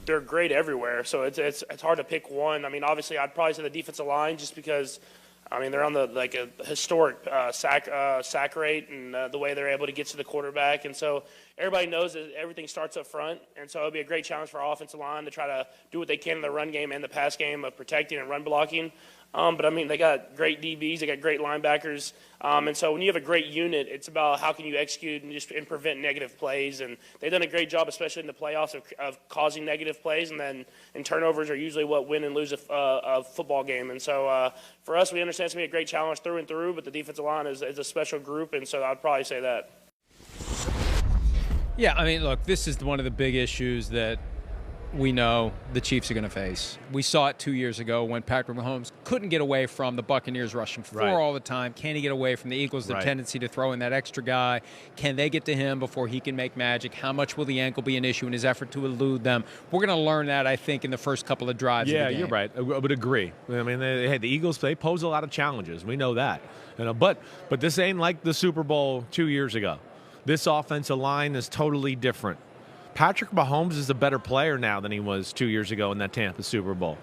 they're great everywhere. So it's hard to pick one. I mean, obviously, I'd probably say the defensive line just because, I mean, they're on a historic sack rate and the way they're able to get to the quarterback. And so everybody knows that everything starts up front. And so it'll be a great challenge for our offensive line to try to do what they can in the run game and the pass game of protecting and run blocking. But, I mean, they got great DBs. They got great linebackers. And so when you have a great unit, it's about how can you execute and prevent negative plays. And they've done a great job, especially in the playoffs, of causing negative plays. And then turnovers are usually what win and lose a football game. And so for us, we understand it's going to be a great challenge through and through, but the defensive line is a special group. And so I'd probably say that. Yeah, I mean, look, this is one of the big issues that we know the Chiefs are going to face. We saw it 2 years ago when Patrick Mahomes couldn't get away from the Buccaneers rushing four all the time. Can he get away from the Eagles, their tendency to throw in that extra guy? Can they get to him before he can make magic? How much will the ankle be an issue in his effort to elude them? We're going to learn that, I think, in the first couple of drives of the game. You're right. I would agree. I mean, the Eagles, they pose a lot of challenges. We know that. But this ain't like the Super Bowl 2 years ago. This offensive line is totally different. Patrick Mahomes is a better player now than he was 2 years ago in that Tampa Super Bowl.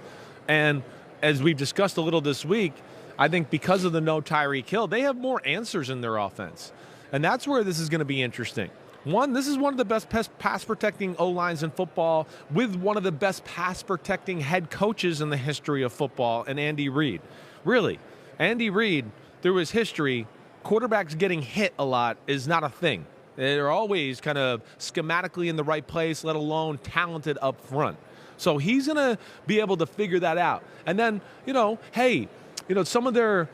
And as we've discussed a little this week, I think because of the no Tyreek Hill, they have more answers in their offense. And that's where this is going to be interesting. One, this is one of the best pass-protecting O-lines in football with one of the best pass-protecting head coaches in the history of football, and Andy Reid. Really, Andy Reid, through his history, quarterbacks getting hit a lot is not a thing. They're always kind of schematically in the right place, let alone talented up front. So he's going to be able to figure that out. And then, some of you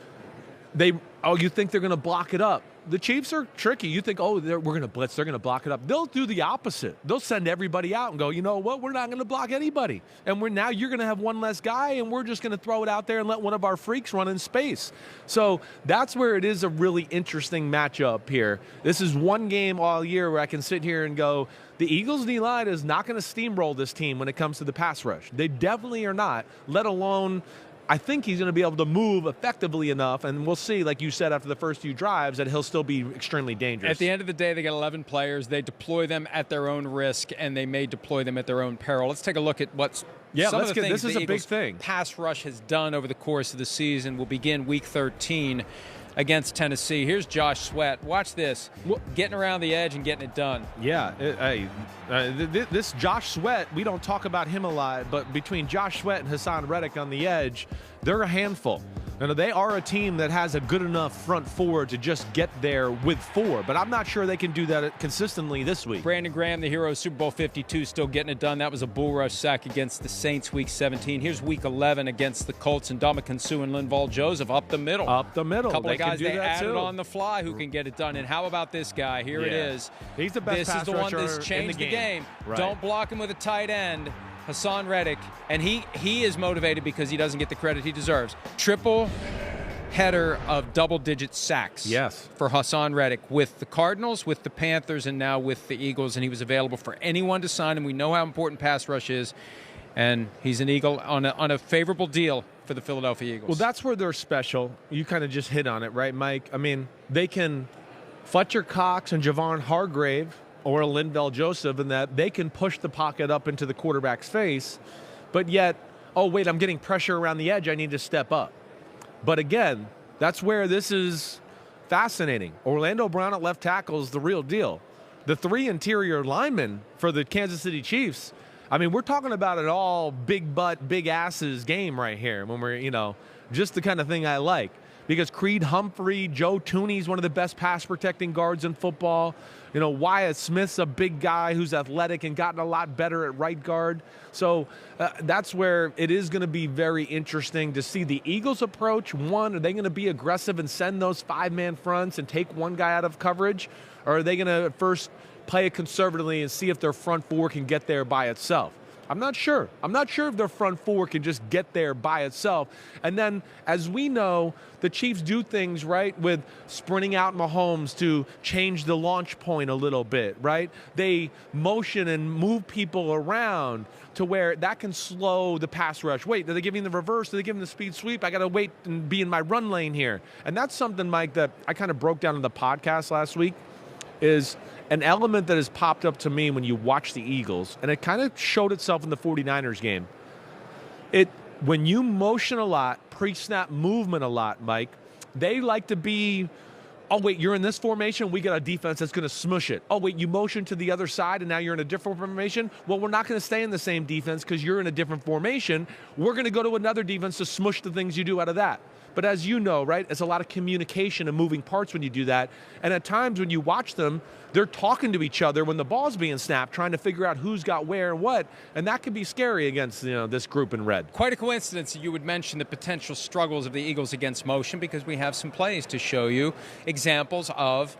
think they're going to block it up. The Chiefs are tricky. You think, we're going to blitz, they're going to block it up. They'll do the opposite. They'll send everybody out and go, you know what, we're not going to block anybody. And you're going to have one less guy, and we're just going to throw it out there and let one of our freaks run in space. So that's where it is a really interesting matchup here. This is one game all year where I can sit here and go, the Eagles' D-line is not going to steamroll this team when it comes to the pass rush. They definitely are not, let alone I think he's going to be able to move effectively enough, and we'll see, like you said, after the first few drives, that he'll still be extremely dangerous. At the end of the day, they got 11 players. They deploy them at their own risk, and they may deploy them at their own peril. Let's take a look at what's some of the things this is the a big Eagles thing. Pass rush has done over the course of the season. We'll begin Week 13 against Tennessee. Here's Josh Sweat. Watch this. Getting around the edge and getting it done. Yeah. This Josh Sweat, we don't talk about him a lot, but between Josh Sweat and Hassan Reddick on the edge, they're a handful. They are a team that has a good enough front four to just get there with four, but I'm not sure they can do that consistently this week. Brandon Graham, the hero of Super Bowl 52, still getting it done. That was a bull rush sack against the Saints Week 17. Here's Week 11 against the Colts, and Ndamukong Suh and Linval Joseph up the middle. Up the middle. A couple of guys they added too. on the fly who can get it done. And how about this guy? Here it is. He's the best pass rusher. This is the one that's changed the game. Right. Don't block him with a tight end. Hassan Reddick, and he is motivated because he doesn't get the credit he deserves. Triple header of double-digit sacks for Hassan Reddick with the Cardinals, with the Panthers, and now with the Eagles, and he was available for anyone to sign him. We know how important pass rush is, and he's an Eagle on a favorable deal for the Philadelphia Eagles. Well, that's where they're special. You kind of just hit on it, right, Mike? I mean, they can Fletcher Cox and Javon Hargrave or Linval Joseph, in that they can push the pocket up into the quarterback's face, but yet, I'm getting pressure around the edge, I need to step up. But again, that's where this is fascinating. Orlando Brown at left tackle is the real deal. The three interior linemen for the Kansas City Chiefs, I mean, we're talking about it all big butt, big asses game right here when we're, just the kind of thing I like. Because Creed Humphrey, Joe Tooney's one of the best pass-protecting guards in football. Wyatt Smith's a big guy who's athletic and gotten a lot better at right guard. So that's where it is going to be very interesting to see the Eagles' approach. One, are they going to be aggressive and send those five-man fronts and take one guy out of coverage? Or are they going to first play it conservatively and see if their front four can get there by itself? I'm not sure. I'm not sure if their front four can just get there by itself. And then, as we know, the Chiefs do things, right, with sprinting out Mahomes to change the launch point a little bit, right? They motion and move people around to where that can slow the pass rush. Wait, do they give me the reverse? Do they give me the speed sweep? I got to wait and be in my run lane here. And that's something, Mike, that I kind of broke down in the podcast last week. is an element that has popped up to me when you watch the Eagles, and it kind of showed itself in the 49ers game. When you motion a lot, pre-snap movement a lot, Mike, they like to be, oh, wait, you're in this formation? We got a defense that's going to smush it. Oh, wait, you motion to the other side, and now you're in a different formation? Well, we're not going to stay in the same defense because you're in a different formation. We're going to go to another defense to smush the things you do out of that. But as you know, right, it's a lot of communication and moving parts when you do that. And at times when you watch them, they're talking to each other when the ball's being snapped, trying to figure out who's got where and what. And that can be scary against this group in red. Quite a coincidence that you would mention the potential struggles of the Eagles against motion, because we have some plays to show you, examples of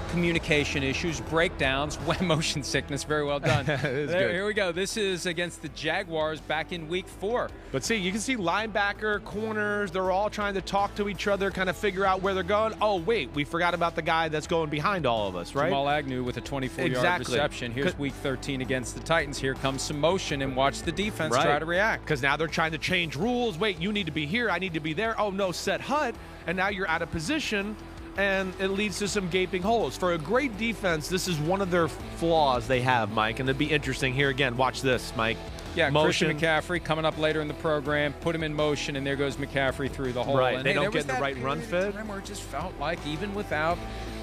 communication issues, breakdowns, motion sickness. Very well done. Here we go. This is against the Jaguars back in week 4. But see, you can see linebacker, corners, they're all trying to talk to each other, kind of figure out where they're going. Oh, wait, we forgot about the guy that's going behind all of us, right? Jamal Agnew with a 24-yard reception. Here's week 13 against the Titans. Here comes some motion, and watch the defense try to react. Because now they're trying to change rules. Wait, you need to be here. I need to be there. Oh, no, set hut. And now you're out of position. And it leads to some gaping holes. For a great defense, this is one of their flaws they have, Mike. And it'd be interesting here again. Watch this, Mike. Yeah, motion. Christian McCaffrey coming up later in the program. Put him in motion, and there goes McCaffrey through the hole. Right, and they don't get in the right run fit. Where it just felt like even without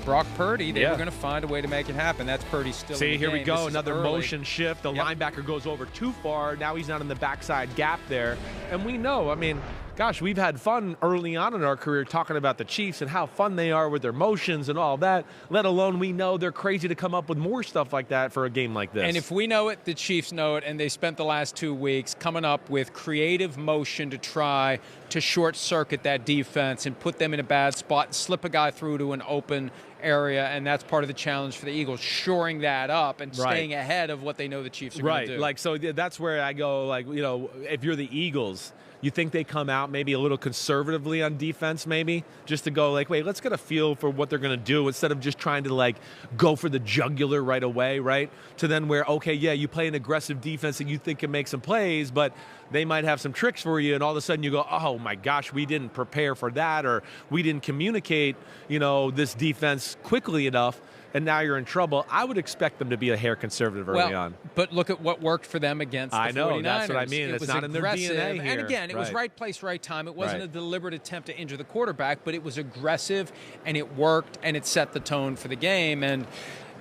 Brock Purdy, they were going to find a way to make it happen. That's Purdy still in the game. See, here we go. This Another motion shift. The linebacker goes over too far. Now he's not in the backside gap there. And we know, I mean, gosh, we've had fun early on in our career talking about the Chiefs and how fun they are with their motions and all that, let alone we know they're crazy to come up with more stuff like that for a game like this. And if we know it, the Chiefs know it, and they spent the last 2 weeks coming up with creative motion to try to short-circuit that defense and put them in a bad spot and slip a guy through to an open area, and that's part of the challenge for the Eagles, shoring that up and staying ahead of what they know the Chiefs are going to do. Like, so that's where I go, like, if you're the Eagles, you think they come out maybe a little conservatively on defense, maybe just to go like, wait, let's get a feel for what they're going to do instead of just trying to like go for the jugular right away, right? To then where, okay, yeah, you play an aggressive defense and you think can make some plays, but they might have some tricks for you, and all of a sudden you go, oh my gosh, we didn't prepare for that, or we didn't communicate, this defense quickly enough, and now you're in trouble. I would expect them to be a hair conservative early on. But look at what worked for them against the 49ers. I know, that's what I mean. It's not in their DNA here. And again, it was right place, right time. It wasn't a deliberate attempt to injure the quarterback, but it was aggressive, and it worked, and it set the tone for the game. And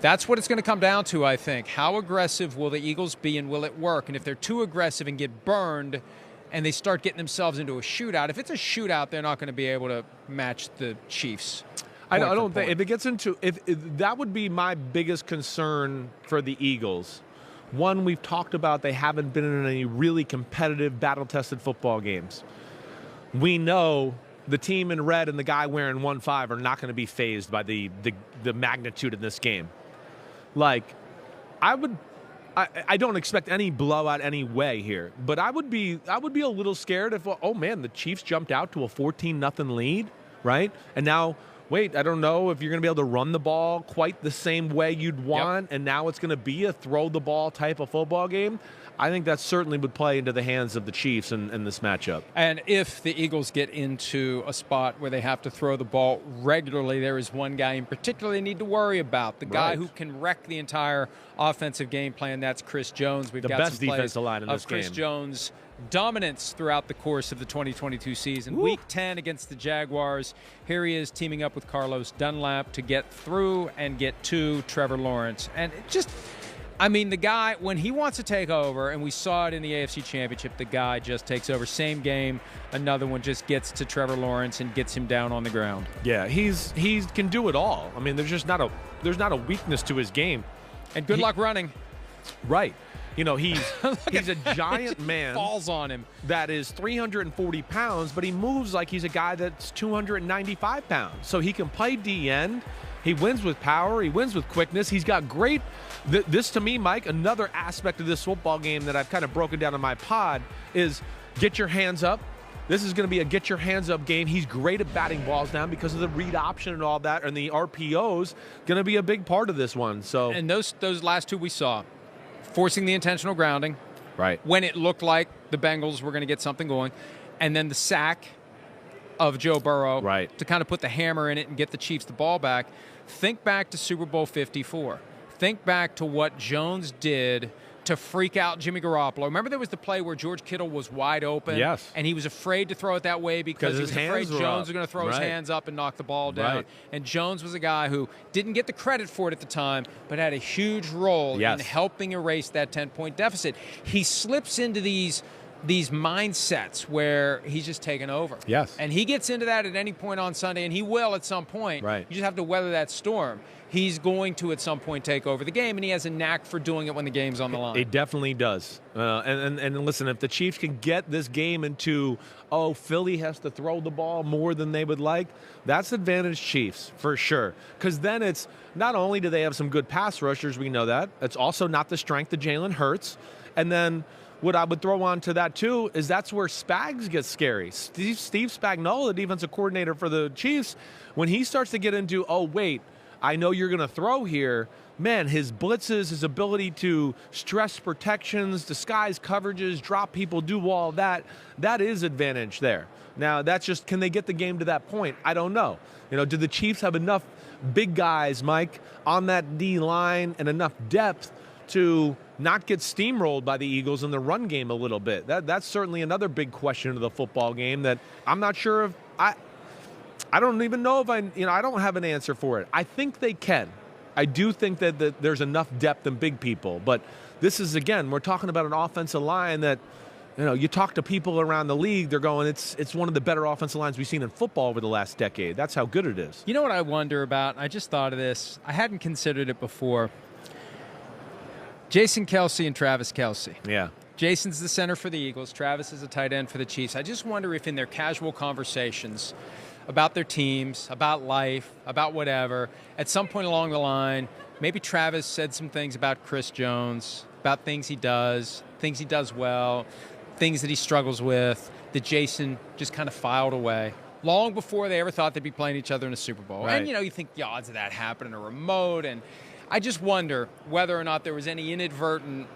that's what it's going to come down to, I think. How aggressive will the Eagles be, and will it work? And if they're too aggressive and get burned and they start getting themselves into a shootout, if it's a shootout, they're not going to be able to match the Chiefs. I don't think if it gets into if that would be my biggest concern for the Eagles. One, we've talked about they haven't been in any really competitive, battle-tested football games. We know the team in red and the guy wearing 1-5 are not going to be fazed by the magnitude in this game. Like, I don't expect any blowout any way here, but I would be a little scared if, oh man, the Chiefs jumped out to a 14-0 lead, right? And now, wait, I don't know if you're going to be able to run the ball quite the same way you'd want, and now it's going to be a throw-the-ball type of football game. I think that certainly would play into the hands of the Chiefs in this matchup. And if the Eagles get into a spot where they have to throw the ball regularly, there is one guy in particular they need to worry about, the guy who can wreck the entire offensive game plan. That's Chris Jones. We've got best some plays defensive line in this of Chris game. Jones' dominance throughout the course of the 2022 season. Woo. Week 10 against the Jaguars. Here he is teaming up with Carlos Dunlap to get through and get to Trevor Lawrence. And it just, I mean, the guy, when he wants to take over, and we saw it in the AFC Championship, the guy just takes over. Same game, another one just gets to Trevor Lawrence and gets him down on the ground. Yeah, he can do it all. I mean, there's just not a weakness to his game. And good luck running. Right. He's a giant man. Falls on him. That is 340 pounds, but he moves like he's a guy that's 295 pounds. So he can play D-end. He wins with power. He wins with quickness. He's got great. This, to me, Mike, another aspect of this football game that I've kind of broken down in my pod is get your hands up. This is going to be a get your hands up game. He's great at batting balls down because of the read option and all that, and the RPOs going to be a big part of this one. So, and those last two we saw, forcing the intentional grounding, right, when it looked like the Bengals were going to get something going, and then the sack of Joe Burrow right. to kind of put the hammer in it and get the Chiefs the ball back. Think back to Super Bowl 54. Think back to what Jones did to freak out Jimmy Garoppolo. Remember there was the play where George Kittle was wide open? Yes. And he was afraid to throw it that way because he was afraid Jones was going to throw his hands up and knock the ball down. Right. And Jones was a guy who didn't get the credit for it at the time, but had a huge role in helping erase that 10-point deficit. He slips into these mindsets where he's just taken over. Yes. And he gets into that at any point on Sunday, and he will at some point. Right. You just have to weather that storm. He's going to at some point take over the game, and he has a knack for doing it when the game's on the line. It definitely does. And listen, if the Chiefs can get this game into, Philly has to throw the ball more than they would like, that's advantage Chiefs for sure. Because then it's not only do they have some good pass rushers, we know that, it's also not the strength of Jalen Hurts. And then what I would throw on to that, too, is that's where Spags gets scary. Steve Spagnuolo, the defensive coordinator for the Chiefs, when he starts to get into, I know you're going to throw here, man, his blitzes, his ability to stress protections, disguise coverages, drop people, do all that is advantage there. Now, that's just, can they get the game to that point? I don't know. Do the Chiefs have enough big guys, Mike, on that D line and enough depth to not get steamrolled by the Eagles in the run game a little bit? That's certainly another big question of the football game that I'm not sure if I don't even know if I don't have an answer for it. I think they can. I do think that there's enough depth and big people. But this is, again, we're talking about an offensive line that, you talk to people around the league, they're going, it's one of the better offensive lines we've seen in football over the last decade. That's how good it is. You know what I wonder about? I just thought of this. I hadn't considered it before. Jason Kelce and Travis Kelce. Yeah. Jason's the center for the Eagles. Travis is a tight end for the Chiefs. I just wonder if in their casual conversations about their teams, about life, about whatever, at some point along the line, maybe Travis said some things about Chris Jones, about things he does well, things that he struggles with, that Jason just kind of filed away long before they ever thought they'd be playing each other in a Super Bowl. Right. And, you think the odds of that happening are remote. And I just wonder whether or not there was any inadvertent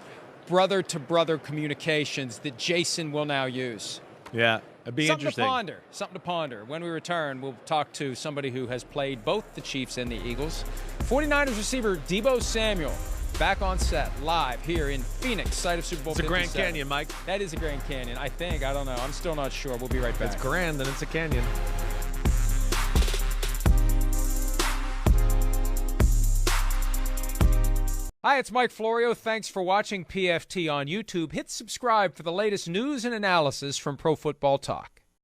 brother-to-brother communications that Jason will now use. Yeah. It'd be interesting. Something to ponder. When we return, we'll talk to somebody who has played both the Chiefs and the Eagles. 49ers receiver Deebo Samuel back on set, live here in Phoenix, site of Super Bowl 57. It's a Grand Canyon, Mike. That is a Grand Canyon, I think. I don't know. I'm still not sure. We'll be right back. It's grand, then it's a canyon. Hi, it's Mike Florio. Thanks for watching PFT on YouTube. Hit subscribe for the latest news and analysis from Pro Football Talk.